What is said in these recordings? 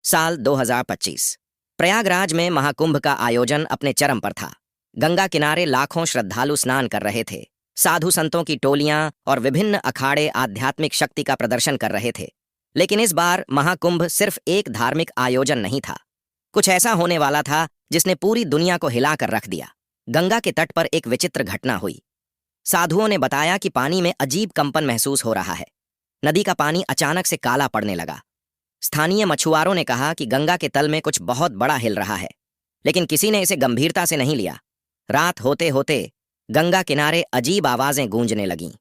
साल 2025। प्रयागराज में महाकुंभ का आयोजन अपने चरम पर था। गंगा किनारे लाखों श्रद्धालु स्नान कर रहे थे। साधु संतों की टोलियां और विभिन्न अखाड़े आध्यात्मिक शक्ति का प्रदर्शन कर रहे थे। लेकिन इस बार महाकुंभ सिर्फ एक धार्मिक आयोजन नहीं था। कुछ ऐसा होने वाला था जिसने पूरी दुनिया को हिलाकर रख दिया। गंगा के तट पर एक विचित्र घटना हुई। साधुओं ने बताया कि पानी में अजीब कंपन महसूस हो रहा है। नदी का पानी अचानक से काला पड़ने लगा। स्थानीय मछुआरों ने कहा कि गंगा के तल में कुछ बहुत बड़ा हिल रहा है, लेकिन किसी ने इसे गंभीरता से नहीं लिया। रात होते होते गंगा किनारे अजीब आवाजें गूंजने लगीं।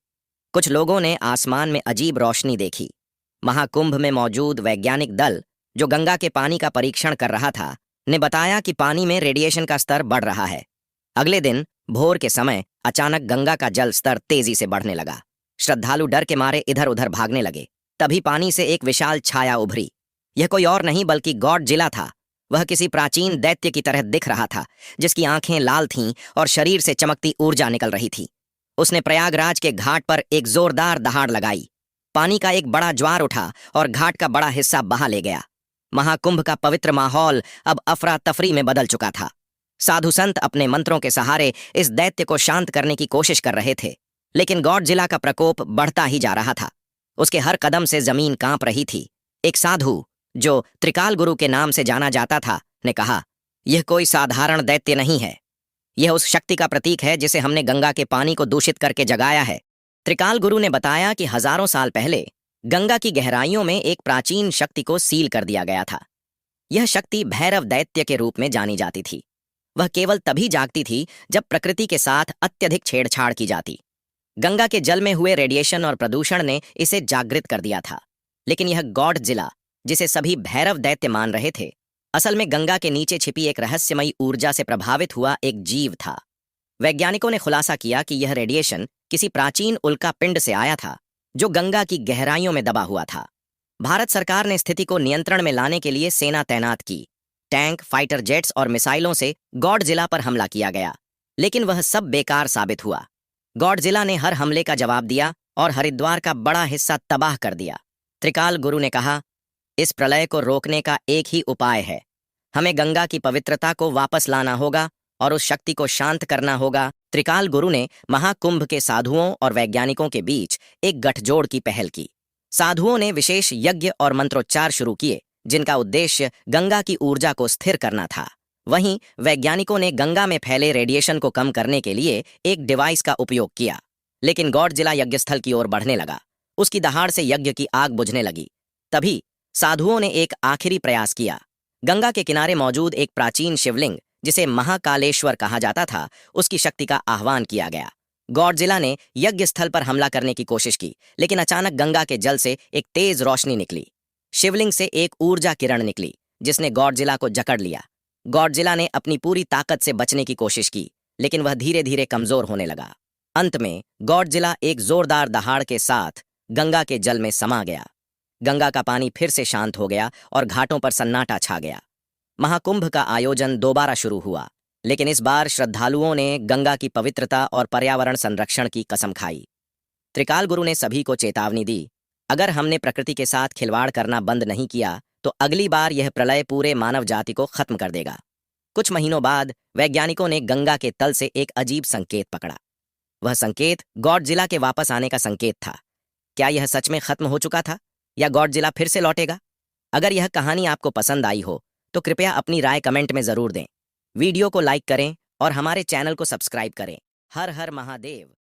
कुछ लोगों ने आसमान में अजीब रोशनी देखी। महाकुंभ में मौजूद वैज्ञानिक दल जो गंगा के पानी का परीक्षण कर रहा था ने बताया कि पानी में रेडिएशन का स्तर बढ़ रहा है। अगले दिन भोर के समय अचानक गंगा का जल स्तर तेजी से बढ़ने लगा। श्रद्धालु डर के मारे इधर उधर भागने लगे। तभी पानी से एक विशाल छाया उभरी। यह कोई और नहीं बल्कि गॉडजिला था। वह किसी प्राचीन दैत्य की तरह दिख रहा था, जिसकी आंखें लाल थीं और शरीर से चमकती ऊर्जा निकल रही थी। उसने प्रयागराज के घाट पर एक जोरदार दहाड़ लगाई। पानी का एक बड़ा ज्वार उठा और घाट का बड़ा हिस्सा बहा ले गया। महाकुंभ का पवित्र माहौल अब अफरा तफरी में बदल चुका था। साधु संत अपने मंत्रों के सहारे इस दैत्य को शांत करने की कोशिश कर रहे थे, लेकिन गॉडजिला का प्रकोप बढ़ता ही जा रहा था। उसके हर कदम से जमीन कांप रही थी। एक साधु जो त्रिकाल गुरु के नाम से जाना जाता था ने कहा, यह कोई साधारण दैत्य नहीं है। यह उस शक्ति का प्रतीक है जिसे हमने गंगा के पानी को दूषित करके जगाया है। त्रिकाल गुरु ने बताया कि हजारों साल पहले गंगा की गहराइयों में एक प्राचीन शक्ति को सील कर दिया गया था। यह शक्ति भैरव दैत्य के रूप में जानी जाती थी। वह केवल तभी जागती थी जब प्रकृति के साथ अत्यधिक छेड़छाड़ की जाती। गंगा के जल में हुए रेडिएशन और प्रदूषण ने इसे जागृत कर दिया था। लेकिन यह गॉडजिला, जिसे सभी भैरव दैत्य मान रहे थे, असल में गंगा के नीचे छिपी एक रहस्यमयी ऊर्जा से प्रभावित हुआ एक जीव था। वैज्ञानिकों ने खुलासा किया कि यह रेडिएशन किसी प्राचीन उल्का पिंड से आया था जो गंगा की गहराइयों में दबा हुआ था। भारत सरकार ने स्थिति को नियंत्रण में लाने के लिए सेना तैनात की। टैंक, फाइटर जेट्स और मिसाइलों से गॉडजिला पर हमला किया गया, लेकिन वह सब बेकार साबित हुआ। गॉडजिला ने हर हमले का जवाब दिया और हरिद्वार का बड़ा हिस्सा तबाह कर दिया। त्रिकाल गुरु ने कहा, इस प्रलय को रोकने का एक ही उपाय है। हमें गंगा की पवित्रता को वापस लाना होगा और उस शक्ति को शांत करना होगा। त्रिकाल गुरु ने महाकुंभ के साधुओं और वैज्ञानिकों के बीच एक गठजोड़ की पहल की। साधुओं ने विशेष यज्ञ और मंत्रोच्चार शुरू किए, जिनका उद्देश्य गंगा की ऊर्जा को स्थिर करना था। वहीं वैज्ञानिकों ने गंगा में फैले रेडिएशन को कम करने के लिए एक डिवाइस का उपयोग किया। लेकिन गॉडजिला यज्ञस्थल की ओर बढ़ने लगा। उसकी दहाड़ से यज्ञ की आग बुझने लगी। तभी साधुओं ने एक आखिरी प्रयास किया। गंगा के किनारे मौजूद एक प्राचीन शिवलिंग, जिसे महाकालेश्वर कहा जाता था, उसकी शक्ति का आह्वान किया गया। गॉडजिला ने यज्ञ स्थल पर हमला करने की कोशिश की, लेकिन अचानक गंगा के जल से एक तेज रोशनी निकली। शिवलिंग से एक ऊर्जा किरण निकली, जिसने गॉडजिला को जकड़ लिया। गॉडजिला ने अपनी पूरी ताकत से बचने की कोशिश की, लेकिन वह धीरे धीरे कमजोर होने लगा। अंत में गॉडजिला एक जोरदार दहाड़ के साथ गंगा के जल में समा गया। गंगा का पानी फिर से शांत हो गया और घाटों पर सन्नाटा छा गया। महाकुंभ का आयोजन दोबारा शुरू हुआ, लेकिन इस बार श्रद्धालुओं ने गंगा की पवित्रता और पर्यावरण संरक्षण की कसम खाई। त्रिकाल गुरु ने सभी को चेतावनी दी, अगर हमने प्रकृति के साथ खिलवाड़ करना बंद नहीं किया तो अगली बार यह प्रलय पूरे मानव जाति को खत्म कर देगा। कुछ महीनों बाद वैज्ञानिकों ने गंगा के तल से एक अजीब संकेत पकड़ा। वह संकेत गॉडजिला के वापस आने का संकेत था। क्या यह सच में खत्म हो चुका था या गॉडजिला फिर से लौटेगा? अगर यह कहानी आपको पसंद आई हो तो कृपया अपनी राय कमेंट में जरूर दें। वीडियो को लाइक करें और हमारे चैनल को सब्सक्राइब करें। हर हर महादेव।